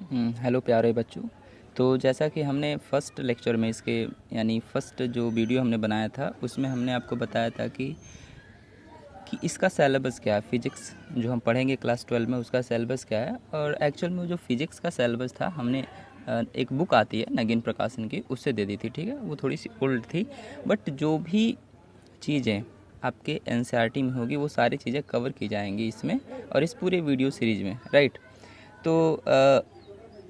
Hello प्यारे बच्चों। तो जैसा कि हमने फ़र्स्ट लेक्चर में इसके यानी फ़र्स्ट जो वीडियो हमने बनाया था उसमें हमने आपको बताया था कि इसका सिलेबस क्या है, फ़िज़िक्स जो हम पढ़ेंगे क्लास 12 में उसका सिलेबस क्या है। और एक्चुअल में जो फ़िज़िक्स का सिलेबस था हमने एक बुक आती है नगीन प्रकाशन की, उससे दे दी थी। ठीक है, वो थोड़ी सी ओल्ड थी, बट जो भी चीज़ें आपके एनसीईआरटी में होगी वो सारी चीज़ें कवर की जाएंगी इसमें और इस पूरे वीडियो सीरीज़ में, राइट। तो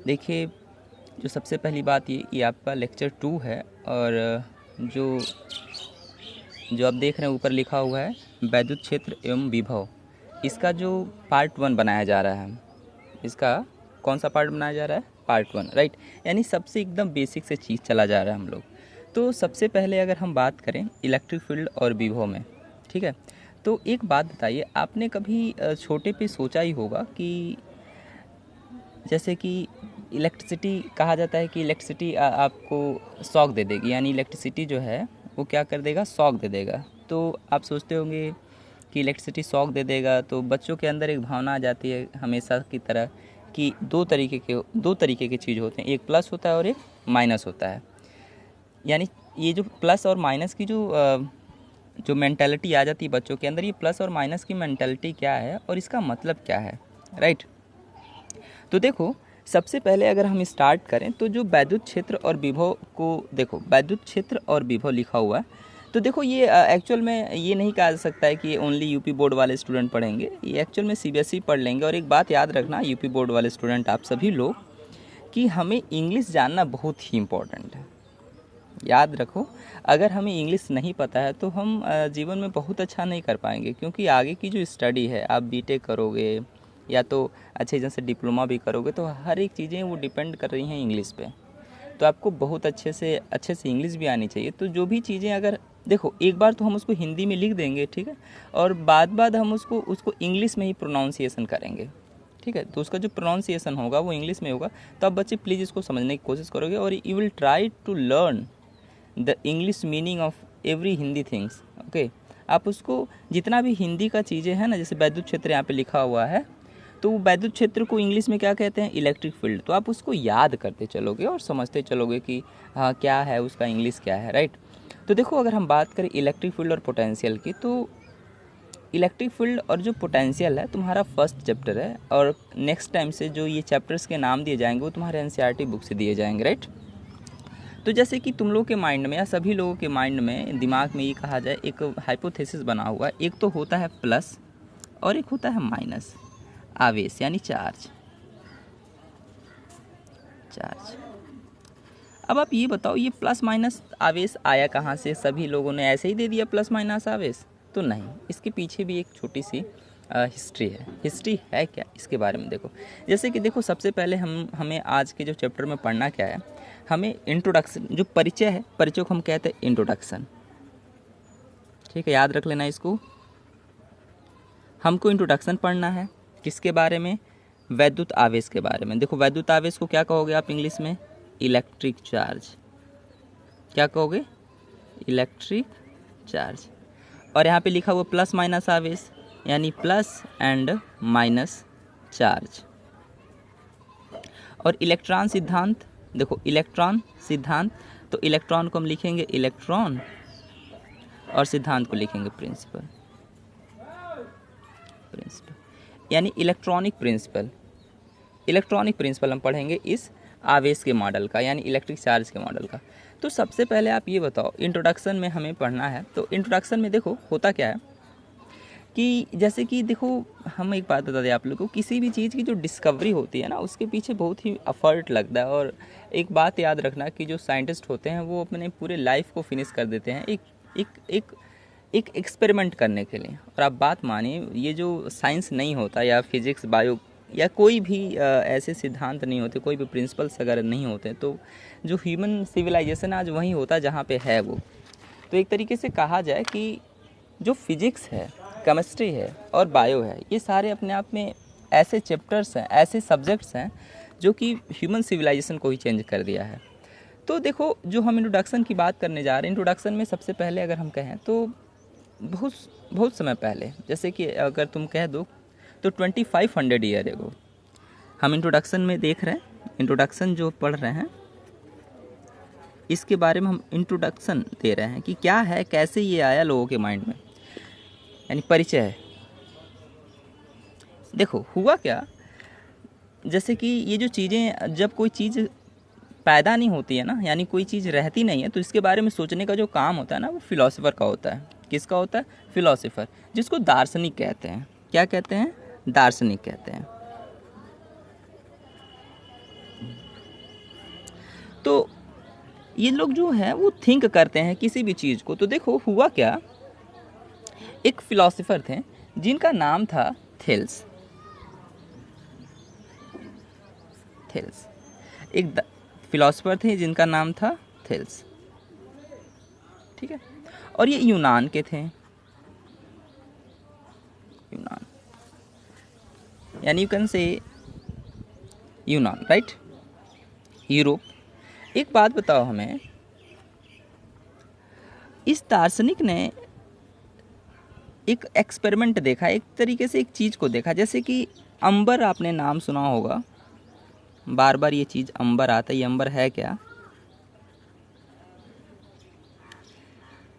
देखिए, जो सबसे पहली बात ये आपका लेक्चर 2 है। और जो जो आप देख रहे हैं ऊपर लिखा हुआ है वैद्युत क्षेत्र एवं विभव, इसका जो पार्ट 1 बनाया जा रहा है। इसका कौन सा पार्ट बनाया जा रहा है? Part 1, right. यानी सबसे एकदम बेसिक से चीज़ चला जा रहा है हम लोग। तो सबसे पहले अगर हम बात करें इलेक्ट्रिक फील्ड और विभव में, ठीक है, तो एक बात बताइए, आपने कभी छोटे पे सोचा ही होगा कि जैसे कि इलेक्ट्रिसिटी कहा जाता है कि इलेक्ट्रिसिटी आपको शॉक दे देगी, यानी इलेक्ट्रिसिटी जो है वो क्या कर देगा? शॉक दे देगा। तो आप सोचते होंगे कि इलेक्ट्रिसिटी शॉक दे देगा, तो बच्चों के अंदर एक भावना आ जाती है हमेशा की तरह कि दो तरीके के चीज़ होते हैं, एक प्लस होता है और एक माइनस होता है। यानी ये जो प्लस और माइनस की जो मेंटालिटी आ जाती है बच्चों के अंदर, ये प्लस और माइनस की मेंटालिटी क्या है और इसका मतलब क्या है, राइट। तो देखो, सबसे पहले अगर हम स्टार्ट करें तो जो वैद्युत क्षेत्र और विभव को देखो, वैद्युत क्षेत्र और विभव लिखा हुआ है। तो देखो, ये एक्चुअल में ये नहीं कहा जा सकता है कि ये ओनली यूपी बोर्ड वाले स्टूडेंट पढ़ेंगे, ये एक्चुअल में सीबीएसई पढ़ लेंगे। और एक बात याद रखना यूपी बोर्ड वाले स्टूडेंट आप सभी लोग, कि हमें इंग्लिश जानना बहुत ही इम्पोर्टेंट है। याद रखो, अगर हमें इंग्लिश नहीं पता है तो हम जीवन में बहुत अच्छा नहीं कर पाएंगे, क्योंकि आगे की जो स्टडी है, आप बीटेक करोगे या तो अच्छे जैसे डिप्लोमा भी करोगे, तो हर एक चीज़ें वो डिपेंड कर रही हैं इंग्लिश पे। तो आपको बहुत अच्छे से इंग्लिश भी आनी चाहिए। तो जो भी चीज़ें अगर देखो, एक बार तो हम उसको हिंदी में लिख देंगे, ठीक है, और बाद हम उसको इंग्लिश में ही प्रोनाउंसिएशन करेंगे, ठीक है। तो उसका जो प्रोनाउंसिएशन होगा वो इंग्लिश में होगा। तो आप बच्चे प्लीज़ इसको समझने की कोशिश करोगे और you will try to learn the English meaning of every Hindi things, okay. आप उसको जितना भी हिंदी का चीज़ें हैं ना, जैसे वैद्युत क्षेत्र यहाँ पे लिखा हुआ है, तो वो वैद्युत क्षेत्र को इंग्लिश में क्या कहते हैं? Electric field. तो आप उसको याद करते चलोगे और समझते चलोगे कि हाँ क्या है उसका इंग्लिश क्या है, राइट। तो देखो, अगर हम बात करें इलेक्ट्रिक फील्ड और पोटेंशियल की, तो इलेक्ट्रिक फील्ड और जो पोटेंशियल है तुम्हारा फर्स्ट चैप्टर है, और नेक्स्ट टाइम से जो ये चैप्टर्स के नाम दिए जाएंगे वो तुम्हारे एनसीईआरटी बुक से दिए जाएंगे, राइट। तो जैसे कि तुम लोग के माइंड में या सभी लोगों के माइंड में, दिमाग में ये कहा जाए, एक हाइपोथेसिस बना हुआ है, एक तो होता है प्लस और एक होता है माइनस, आवेश यानी चार्ज। अब आप ये बताओ, ये प्लस माइनस आवेश आया कहाँ से? सभी लोगों ने ऐसे ही दे दिया प्लस माइनस आवेश? तो नहीं, इसके पीछे भी एक छोटी सी हिस्ट्री है। हिस्ट्री है क्या, इसके बारे में देखो। जैसे कि देखो, सबसे पहले हमें आज के जो चैप्टर में पढ़ना क्या है, हमें इंट्रोडक्शन, जो परिचय है, परिचय को हम कहते हैं इंट्रोडक्शन, ठीक है, याद रख लेना इसको। हमको इंट्रोडक्शन पढ़ना है किसके बारे में? वैद्युत आवेश के बारे में। देखो, वैद्युत आवेश को क्या कहोगे आप इंग्लिश में? Electric charge. क्या कहोगे? Electric charge. और यहाँ पे लिखा हुआ प्लस माइनस आवेश, यानी प्लस एंड माइनस चार्ज। और इलेक्ट्रॉन सिद्धांत, देखो इलेक्ट्रॉन सिद्धांत, तो इलेक्ट्रॉन को हम लिखेंगे इलेक्ट्रॉन और सिद्धांत को लिखेंगे प्रिंसिपल, यानी इलेक्ट्रॉनिक प्रिंसिपल। इलेक्ट्रॉनिक प्रिंसिपल हम पढ़ेंगे इस आवेश के मॉडल का, यानी इलेक्ट्रिक चार्ज के मॉडल का। तो सबसे पहले आप ये बताओ, इंट्रोडक्शन में हमें पढ़ना है, तो इंट्रोडक्शन में देखो होता क्या है कि जैसे कि देखो, हम एक बात बता दें आप लोगों को, किसी भी चीज़ की जो डिस्कवरी होती है ना, उसके पीछे बहुत ही एफर्ट लगता है। और एक बात याद रखना कि जो साइंटिस्ट होते हैं वो अपने पूरे लाइफ को फिनिश कर देते हैं एक एक एक एक एक्सपेरिमेंट करने के लिए। और आप बात मानिए, ये जो साइंस नहीं होता, या फिजिक्स, बायो, या कोई भी ऐसे सिद्धांत नहीं होते, कोई भी प्रिंसिपल्स अगर नहीं होते, तो जो ह्यूमन सिविलाइजेशन आज वहीं होता जहाँ पे है वो। तो एक तरीके से कहा जाए कि जो फिजिक्स है, केमिस्ट्री है और बायो है, ये सारे अपने आप में ऐसे चैप्टर्स हैं, ऐसे सब्जेक्ट्स हैं जो कि ह्यूमन सिविलाइजेशन को ही चेंज कर दिया है। तो देखो, जो हम इंट्रोडक्शन की बात करने जा रहे हैं, इंट्रोडक्शन में सबसे पहले अगर हम कहें तो बहुत बहुत समय पहले, जैसे कि अगर तुम कह दो तो 2500 ईयर एगो, हम इंट्रोडक्शन में देख रहे हैं इंट्रोडक्शन जो पढ़ रहे हैं इसके बारे में हम इंट्रोडक्शन दे रहे हैं कि क्या है, कैसे ये आया लोगों के माइंड में, यानी परिचय है। देखो हुआ क्या, जैसे कि ये जो चीज़ें, जब कोई चीज़ पैदा नहीं होती है ना, यानी कोई चीज़ रहती नहीं है, तो इसके बारे में सोचने का जो काम होता है ना, वो फिलोसोफर का होता है। किसका होता है? फिलोसोफर, जिसको दार्शनिक कहते हैं। क्या कहते हैं? दार्शनिक कहते हैं। तो ये लोग जो है वो थिंक करते हैं किसी भी चीज़ को। तो देखो हुआ क्या, एक फिलोसोफर थे जिनका नाम था थेल्स। थेल्स एक फिलोसोफर थे जिनका नाम था थेल्स, ठीक है। और ये यूनान के थे। यूनान यानी यू कैन से यूनान, राइट, यूरोप। एक बात बताओ हमें, इस दार्शनिक ने एक एक्सपेरिमेंट देखा, एक तरीके से एक चीज़ को देखा, जैसे कि अंबर, आपने नाम सुना होगा, बार बार ये चीज़ अंबर आता है। ये अंबर है क्या?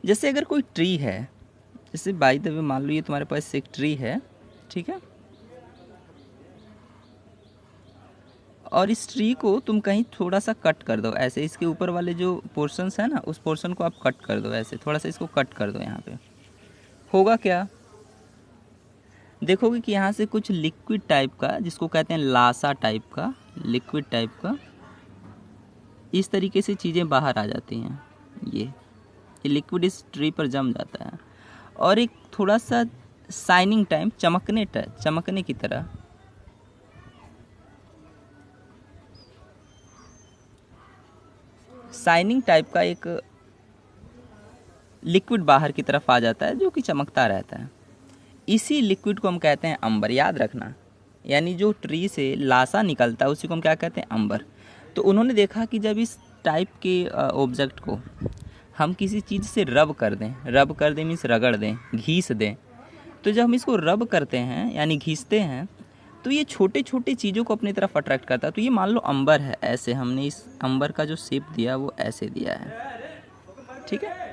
जैसे अगर कोई ट्री है, जैसे बाय द वे मान लो ये तुम्हारे पास एक ट्री है, ठीक है, और इस ट्री को तुम कहीं थोड़ा सा कट कर दो, ऐसे इसके ऊपर वाले जो पोर्शंस है ना, उस पोर्शन को आप कट कर दो, ऐसे थोड़ा सा इसको कट कर दो। यहाँ पे होगा क्या, देखोगे कि यहाँ से कुछ लिक्विड टाइप का, जिसको कहते हैं लासा टाइप का, लिक्विड टाइप का, इस तरीके से चीज़ें बाहर आ जाती हैं। ये लिक्विड इस ट्री पर जम जाता है, और एक थोड़ा सा शाइनिंग टाइम, चमकने की तरह शाइनिंग टाइप का एक लिक्विड बाहर की तरफ आ जाता है, जो कि चमकता रहता है। इसी लिक्विड को हम कहते हैं अंबर, याद रखना। यानी जो ट्री से लाशा निकलता है उसी को हम क्या कहते हैं? अंबर। तो उन्होंने देखा कि जब इस टाइप के ऑब्जेक्ट को हम किसी चीज़ से रब कर दें मीन्स रगड़ दें, घीस दें, तो जब हम इसको रब करते हैं यानी घीसते हैं, तो ये छोटे छोटे चीज़ों को अपनी तरफ अट्रैक्ट करता है। तो ये मान लो अंबर है, ऐसे हमने इस अंबर का जो शेप दिया वो ऐसे दिया है, ठीक है।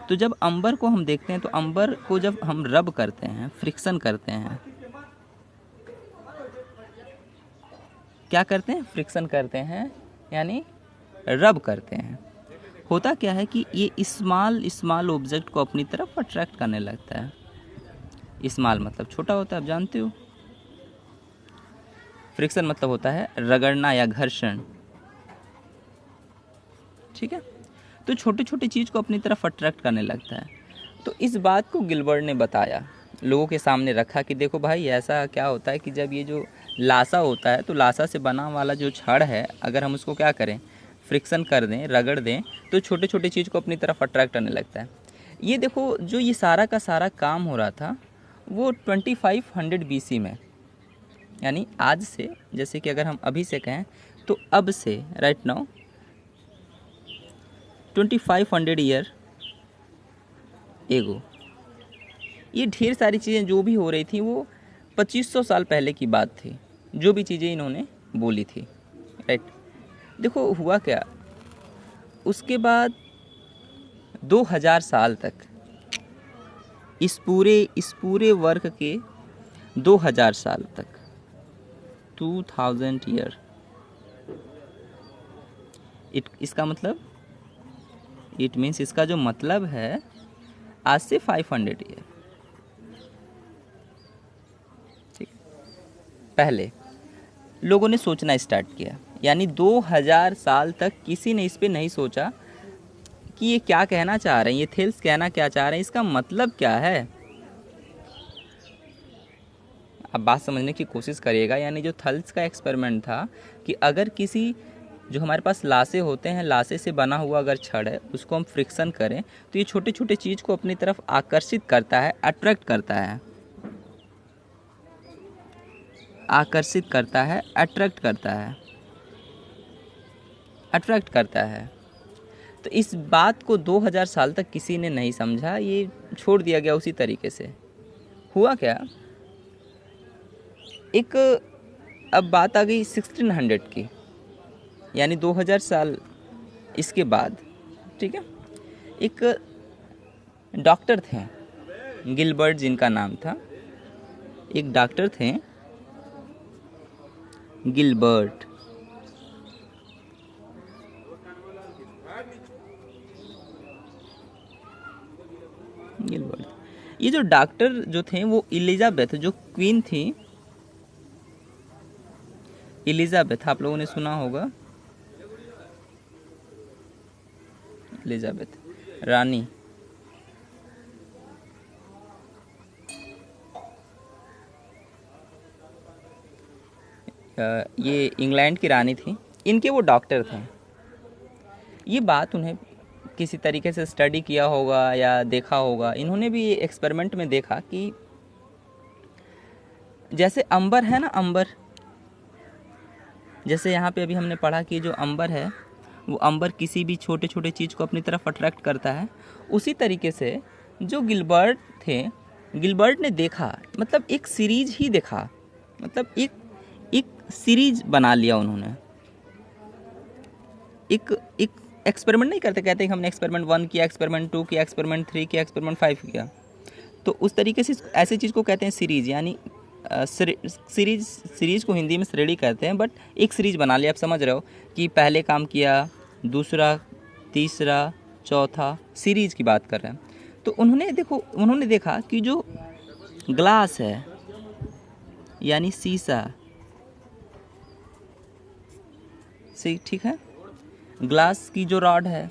तो जब अंबर को हम देखते हैं, तो अंबर को जब हम रब करते हैं, फ्रिक्शन करते हैं, क्या करते हैं? फ्रिक्शन करते हैं, यानी रब करते हैं। होता क्या है कि ये स्मॉल ऑब्जेक्ट को अपनी तरफ अट्रैक्ट करने लगता है। स्मॉल मतलब छोटा होता है, आप जानते हो। फ्रिक्शन मतलब होता है रगड़ना या घर्षण, ठीक है। तो छोटे छोटे चीज़ को अपनी तरफ अट्रैक्ट करने लगता है। तो इस बात को गिलबर्ट ने बताया, लोगों के सामने रखा कि देखो भाई, ऐसा क्या होता है कि जब ये जो लाशा होता है, तो लाशा से बना वाला जो छड़ है, अगर हम उसको क्या करें? फ्रिक्शन कर दें, रगड़ दें, तो छोटे छोटे चीज़ को अपनी तरफ अट्रैक्ट करने लगता है। ये देखो, जो ये सारा का सारा काम हो रहा था वो 2500 BC में, यानी आज से, जैसे कि अगर हम अभी से कहें तो अब से, राइट नाउ 2500 ईयर एगो, ये ढेर सारी चीज़ें जो भी हो रही थी वो 2500 साल पहले की बात थी, जो भी चीज़ें इन्होंने बोली थी, राइट। देखो हुआ क्या, उसके बाद 2000 साल तक, इस पूरे वर्क के 2000 साल तक, 2000 ईयर, इसका मतलब, इट मीन्स, इसका जो मतलब है आज से 500 ईयर, ठीक। पहले लोगों ने सोचना स्टार्ट किया, यानी 2000 साल तक किसी ने इस पे नहीं सोचा कि ये क्या कहना चाह रहे हैं, ये थेल्स कहना क्या चाह रहे हैं, इसका मतलब क्या है। अब बात समझने की कोशिश करिएगा। यानी जो थेल्स का एक्सपेरिमेंट था कि अगर किसी, जो हमारे पास लाशे होते हैं, लाशे से बना हुआ अगर छड़ है, उसको हम फ्रिक्शन करें, तो ये छोटे छोटे चीज़ को अपनी तरफ आकर्षित करता है, अट्रैक्ट करता है, आकर्षित करता है, अट्रैक्ट करता है, अट्रैक्ट करता है। तो इस बात को 2000 साल तक किसी ने नहीं समझा, ये छोड़ दिया गया उसी तरीके से। हुआ क्या, एक अब बात आ गई 1600 की, यानी 2000 साल इसके बाद, ठीक है, एक डॉक्टर थे, गिलबर्ट जिनका नाम था, एक डॉक्टर थे गिलबर्ट। गिलबर्ट, ये जो डॉक्टर जो थे वो एलिजाबेथ जो क्वीन थी, एलिजाबेथ आप लोगों ने सुना होगा, एलिजाबेथ रानी, ये इंग्लैंड की रानी थी, इनके वो डॉक्टर थे। ये बात उन्हें किसी तरीके से स्टडी किया होगा या देखा होगा, इन्होंने भी ये एक्सपेरिमेंट में देखा कि जैसे अंबर है ना, अंबर, जैसे यहाँ पे अभी हमने पढ़ा कि जो अंबर है वो अंबर किसी भी छोटे छोटे चीज़ को अपनी तरफ अट्रैक्ट करता है, उसी तरीके से जो गिलबर्ट थे, गिलबर्ट ने देखा, मतलब एक सीरीज ही देखा, मतलब एक सीरीज बना लिया उन्होंने। एक एक्सपेरिमेंट नहीं करते, कहते हैं हमने एक्सपेरिमेंट 1 किया, एक्सपेरिमेंट 2 किया, एक्सपेरिमेंट 3 किया, एक्सपेरिमेंट 5 किया, तो उस तरीके से ऐसी चीज़ को कहते हैं सीरीज, यानी सीरीज को हिंदी में श्रेणी कहते हैं, बट एक सीरीज बना लिया, आप समझ रहे हो कि पहले काम किया, दूसरा, तीसरा, चौथा, सीरीज की बात कर रहे हैं। तो उन्होंने देखा कि जो ग्लास है यानी शीशा, ठीक है, ग्लास की जो रॉड है,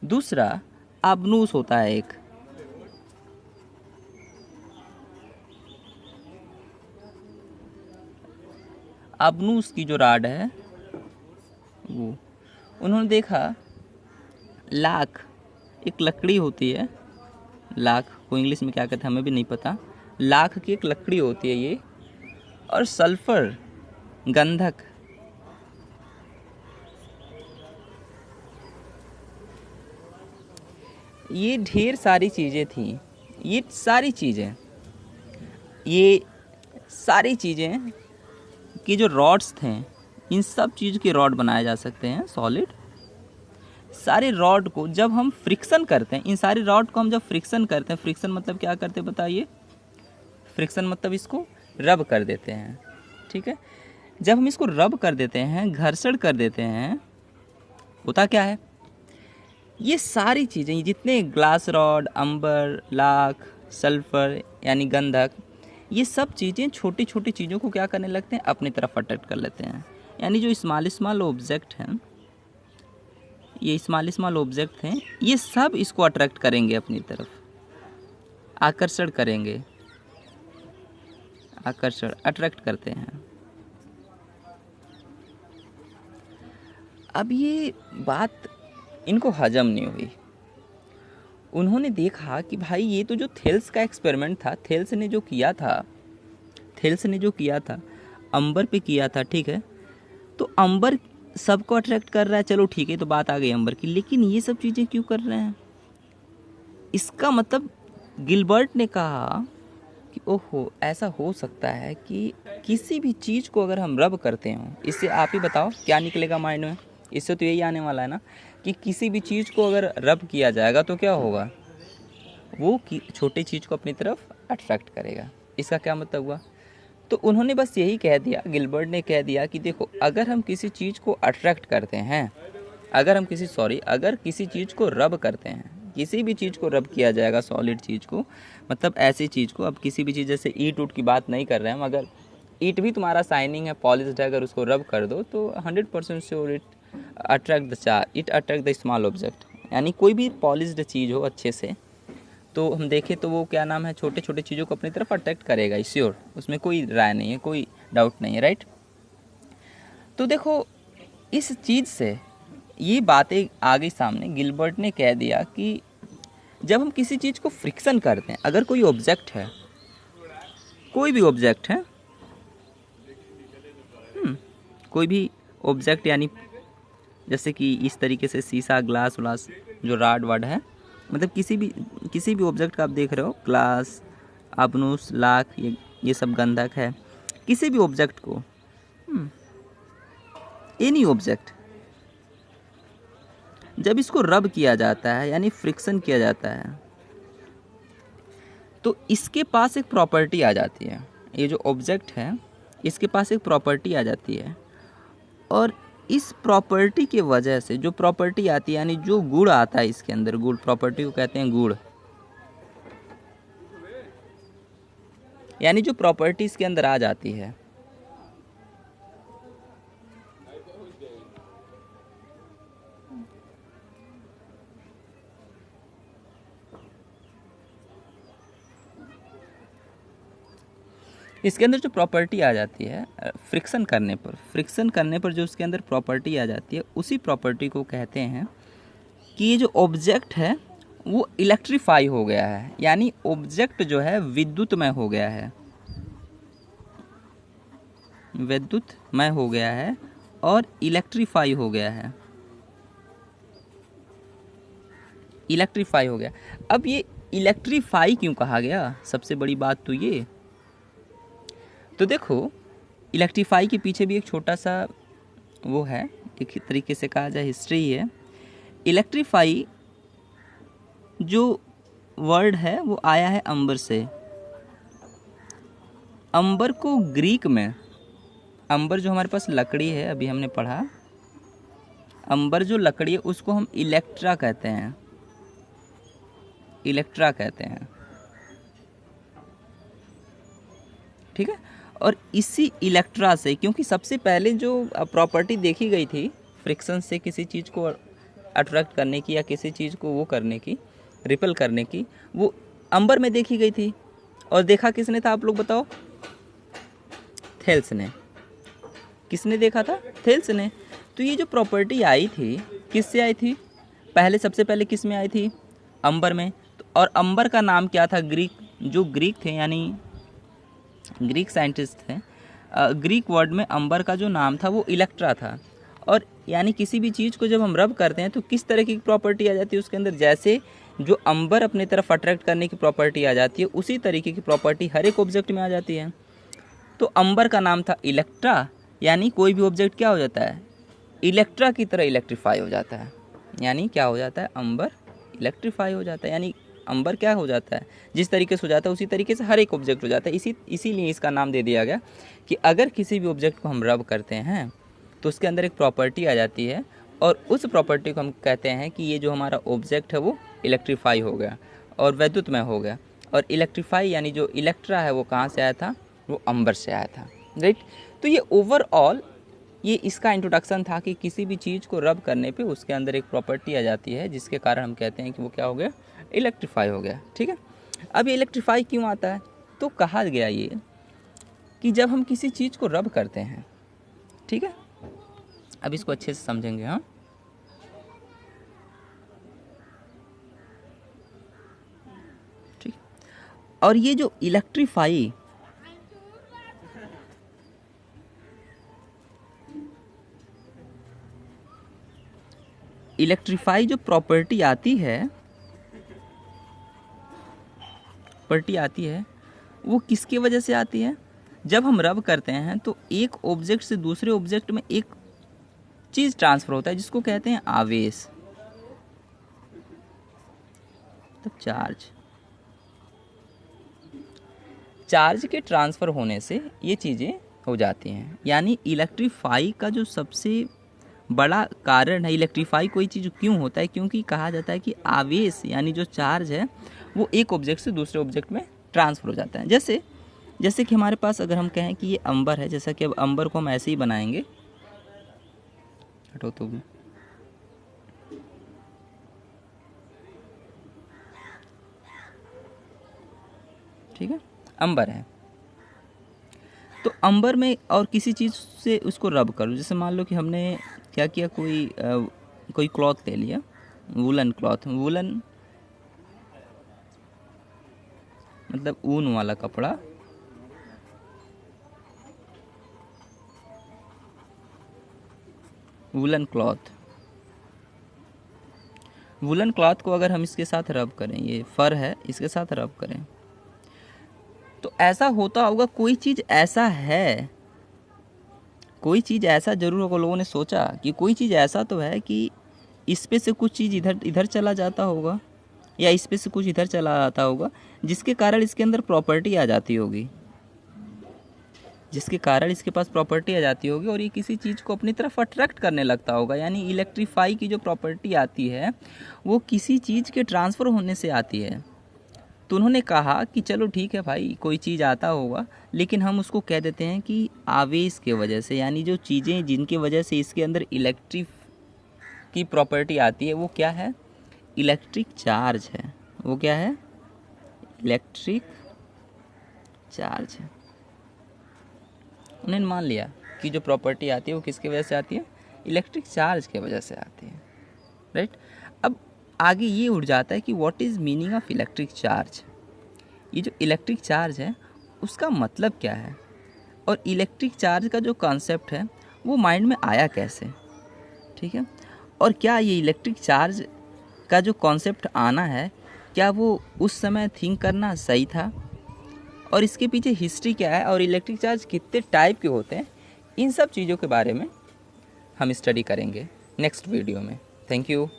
दूसरा आबनूस होता है, एक आबनूस की जो रॉड है वो, उन्होंने देखा लाख, एक लकड़ी होती है, लाख को इंग्लिश में क्या कहते हैं हमें भी नहीं पता, लाख की एक लकड़ी होती है ये, और सल्फर, गंधक, ये ढेर सारी चीज़ें थी, ये सारी चीज़ें कि जो रॉड्स थे, इन सब चीज़ के रॉड बनाए जा सकते हैं सॉलिड। सारे रॉड को जब हम फ्रिक्शन करते हैं, इन सारे रॉड को हम जब फ्रिक्शन करते हैं, फ्रिक्शन मतलब क्या करते हैं बताइए, फ्रिक्शन मतलब इसको रब कर देते हैं, ठीक है, जब हम इसको रब कर देते हैं, घर्षण कर देते हैं, होता क्या है, ये सारी चीज़ें, जितने ग्लास रॉड, अंबर, लाख, सल्फर यानी गंधक, ये सब चीज़ें छोटी छोटी चीज़ों को क्या करने लगते हैं, अपनी तरफ अट्रैक्ट कर लेते हैं। यानी जो स्मॉल ऑब्जेक्ट हैं, ये स्मॉल ऑब्जेक्ट हैं, ये सब इसको अट्रैक्ट करेंगे अपनी तरफ, आकर्षण करेंगे, आकर्षण, अट्रैक्ट करते हैं। अब ये बात इनको हजम नहीं हुई, उन्होंने देखा कि भाई ये तो जो थेल्स का एक्सपेरिमेंट था, थेल्स ने जो किया था अंबर पे किया था, ठीक है, तो अंबर सबको अट्रैक्ट कर रहा है, चलो ठीक है, तो बात आ गई अंबर की, लेकिन ये सब चीज़ें क्यों कर रहे हैं, इसका मतलब गिलबर्ट ने कहा कि ओहो, ऐसा हो सकता है कि किसी भी चीज़ को अगर हम रब करते हो, इससे आप ही बताओ क्या निकलेगा माइंड में, इससे तो यही आने वाला है ना कि किसी भी चीज़ को अगर रब किया जाएगा तो क्या होगा, वो छोटी चीज़ को अपनी तरफ अट्रैक्ट करेगा। इसका क्या मतलब हुआ, तो उन्होंने बस यही कह दिया, गिलबर्ट ने कह दिया कि देखो, अगर हम किसी चीज़ को अट्रैक्ट करते हैं, अगर किसी चीज़ को रब करते हैं, किसी भी चीज़ को रब किया जाएगा, सॉलिड चीज़ को, मतलब ऐसी चीज़ को, अब किसी भी चीज़, जैसे ईट उट की बात नहीं कर रहे हैं हम, अगर ईट भी तुम्हारा शाइनिंग है, पॉलिश्ड है, अगर उसको रब कर दो तो 100% sure it attract the small object. यानी कोई भी पॉलिश्ड चीज़ हो अच्छे से, तो हम देखें तो वो क्या नाम है, छोटे छोटे चीज़ों को अपनी तरफ अट्रैक्ट करेगा, श्योर, उसमें कोई राय नहीं है, कोई डाउट नहीं है, राइट। तो देखो, इस चीज़ से ये बातें आ गई सामने, गिलबर्ट ने कह दिया कि जब हम किसी चीज़ को फ्रिक्शन करते हैं, अगर कोई ऑब्जेक्ट है, कोई भी ऑब्जेक्ट है, कोई भी ऑब्जेक्ट, यानी जैसे कि इस तरीके से शीशा, ग्लास व्लास, जो राड वाड है, मतलब किसी भी ऑब्जेक्ट का आप देख रहे हो, ग्लास, आबनूस, लाख, ये सब गंधक है, किसी भी ऑब्जेक्ट को एनी ऑब्जेक्ट जब इसको रब किया जाता है यानी फ्रिक्शन किया जाता है तो इसके पास एक प्रॉपर्टी आ जाती है। ये जो ऑब्जेक्ट है इसके पास एक प्रॉपर्टी आ जाती है और इस प्रॉपर्टी की वजह से जो प्रॉपर्टी आती है यानी जो गुण आता है इसके अंदर, गुण प्रॉपर्टी को कहते हैं गुण, यानी जो प्रॉपर्टी इसके अंदर आ जाती है इसके अंदर जो प्रॉपर्टी आ जाती है फ्रिक्शन करने पर जो उसके अंदर प्रॉपर्टी आ जाती है उसी प्रॉपर्टी को कहते हैं कि ये जो ऑब्जेक्ट है वो इलेक्ट्रीफाई हो गया है, यानी ऑब्जेक्ट जो है विद्युतमय हो गया है, विद्युतमय हो गया है और इलेक्ट्रीफाई हो गया है, इलेक्ट्रीफाई हो गया। अब ये इलेक्ट्रीफाई क्यों कहा गया, सबसे बड़ी बात तो ये, तो देखो इलेक्ट्रीफाई के पीछे भी एक छोटा सा वो है, एक तरीके से कहा जाए हिस्ट्री है। इलेक्ट्रीफाई जो वर्ड है वो आया है अंबर से। अंबर को ग्रीक में, अंबर जो हमारे पास लकड़ी है अभी हमने पढ़ा, अंबर जो लकड़ी है उसको हम इलेक्ट्रा कहते हैं, इलेक्ट्रा कहते हैं, ठीक है। और इसी इलेक्ट्रा से, क्योंकि सबसे पहले जो प्रॉपर्टी देखी गई थी फ्रिक्शन से किसी चीज़ को अट्रैक्ट करने की या किसी चीज़ को वो करने की, रिपल करने की, वो अंबर में देखी गई थी। और देखा किसने था आप लोग बताओ, थेल्स ने। किसने देखा था, थेल्स ने। तो ये जो प्रॉपर्टी आई थी किससे आई थी, पहले सबसे पहले किस में आई थी, अंबर में। और अंबर का नाम क्या था, ग्रीक, जो ग्रीक थे यानी ग्रीक साइंटिस्ट थे, ग्रीक वर्ड में अंबर का जो नाम था वो इलेक्ट्रा था। और यानी किसी भी चीज़ को जब हम रब करते हैं तो किस तरह की प्रॉपर्टी आ जाती है उसके अंदर, जैसे जो अंबर अपने तरफ अट्रैक्ट करने की प्रॉपर्टी आ जाती है उसी तरीके की प्रॉपर्टी हर एक ऑब्जेक्ट में आ जाती है। तो अंबर का नाम था इलेक्ट्रा, यानी कोई भी ऑब्जेक्ट क्या हो जाता है, इलेक्ट्रा की तरह इलेक्ट्रीफाई हो जाता है। यानी क्या हो जाता है, अंबर इलेक्ट्रीफाई हो जाता है, यानी अंबर क्या हो जाता है, जिस तरीके से हो जाता है उसी तरीके से हर एक ऑब्जेक्ट हो जाता है। इसीलिए इसका नाम दे दिया गया कि अगर किसी भी ऑब्जेक्ट को हम रब करते हैं तो उसके अंदर एक प्रॉपर्टी आ जाती है और उस प्रॉपर्टी को हम कहते हैं कि ये जो हमारा ऑब्जेक्ट है वो इलेक्ट्रीफाई हो गया और वैद्युतमय हो गया। और इलेक्ट्रीफाई यानी जो इलेक्ट्रा है वो कहाँ से आया था, वो अंबर से आया था, राइट। तो ये ओवरऑल ये इसका इंट्रोडक्शन था कि किसी भी चीज़ को रब करने पे उसके अंदर एक प्रॉपर्टी आ जाती है जिसके कारण हम कहते हैं कि वो क्या हो गया, इलेक्ट्रीफाई हो गया, ठीक है। अब ये इलेक्ट्रीफाई क्यों आता है, तो कहा गया ये कि जब हम किसी चीज़ को रब करते हैं, ठीक है, अब इसको अच्छे से समझेंगे। हाँ, ठीक। और ये जो इलेक्ट्रीफाई जो प्रॉपर्टी आती है वो किसकी वजह से आती है, जब हम रब करते हैं तो एक ऑब्जेक्ट से दूसरे ऑब्जेक्ट में एक चीज़ ट्रांसफ़र होता है जिसको कहते हैं आवेश, तो चार्ज के ट्रांसफ़र होने से ये चीज़ें हो जाती हैं। यानी इलेक्ट्रीफाई का जो सबसे बड़ा कारण है, इलेक्ट्रीफाई कोई चीज़ क्यों होता है, क्योंकि कहा जाता है कि आवेश यानी जो चार्ज है वो एक ऑब्जेक्ट से दूसरे ऑब्जेक्ट में ट्रांसफ़र हो जाता है। जैसे कि हमारे पास अगर हम कहें कि ये अंबर है, जैसा कि अब अंबर को हम ऐसे ही बनाएंगे, हटो तो भी, ठीक है, अंबर है। तो अंबर में और किसी चीज़ से उसको रब करो, जैसे मान लो कि हमने क्या किया, कोई क्लॉथ ले लिया, वूलन क्लॉथ, वूलन मतलब ऊन वाला कपड़ा, वूलन क्लॉथ को अगर हम इसके साथ रब करें, ये फर है, इसके साथ रब करें तो ऐसा होता होगा, कोई चीज़ ऐसा है कोई चीज़ ऐसा ज़रूर होगा, लोगों ने सोचा कि कोई चीज़ ऐसा तो है कि इस पे से कुछ चीज़ इधर इधर चला जाता होगा या इस पे से कुछ इधर चला आता होगा, जिसके कारण इसके अंदर प्रॉपर्टी आ जाती होगी, जिसके कारण इसके पास प्रॉपर्टी आ जाती होगी और ये किसी चीज़ को अपनी तरफ अट्रैक्ट करने लगता होगा। यानी इलेक्ट्रीफाई की जो प्रॉपर्टी आती है वो किसी चीज़ के ट्रांसफ़र होने से आती है। तो उन्होंने कहा कि चलो ठीक है भाई, कोई चीज़ आता होगा, लेकिन हम उसको कह देते हैं कि आवेश के वजह से, यानी जो चीज़ें जिनके वजह से इसके अंदर इलेक्ट्रिक की प्रॉपर्टी आती है वो क्या है, इलेक्ट्रिक चार्ज है। वो क्या है, इलेक्ट्रिक चार्ज है। उन्होंने मान लिया कि जो प्रॉपर्टी आती है वो किसकी वजह से आती है, इलेक्ट्रिक चार्ज की वजह से आती है, राइट। अब आगे ये उठ जाता है कि what is meaning of electric charge. ये जो इलेक्ट्रिक चार्ज है उसका मतलब क्या है, और इलेक्ट्रिक चार्ज का जो कॉन्सेप्ट है वो माइंड में आया कैसे, ठीक है। और क्या ये इलेक्ट्रिक चार्ज का जो कॉन्सेप्ट आना है, क्या वो उस समय थिंक करना सही था, और इसके पीछे हिस्ट्री क्या है, और इलेक्ट्रिक चार्ज कितने टाइप के होते हैं, इन सब चीज़ों के बारे में हम स्टडी करेंगे नेक्स्ट वीडियो में। Thank you.